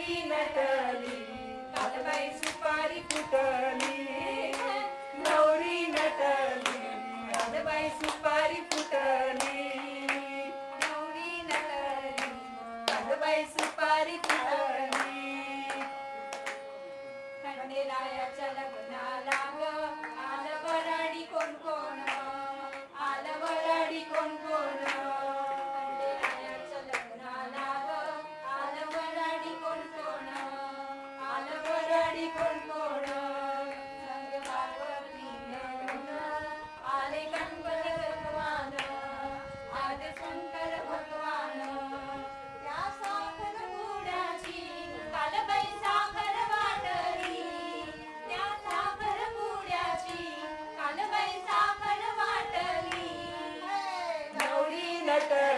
नवरी नटली कालबाई सुपारी फुटली नवरी नटली कालबाई सुपारी फुटली नवरी नटली कालबाई सुपारी फुटली खंडेरायाच्या लग्नाला ग आलं वराडी कोण कोण आलं वराडी कोण कोण खंडेरायाच्या लग्नाला ग आलं वराडी कोण कोण आलं वराडी कोण कोण संग पार्वती घेऊन आले गणपती भगवान आले शंकर भगवान त्या साखर पुड्याची कालबाई साखर वाटली त्या साखर पुड्याची कालबाई साखर वाटली नवरी नटली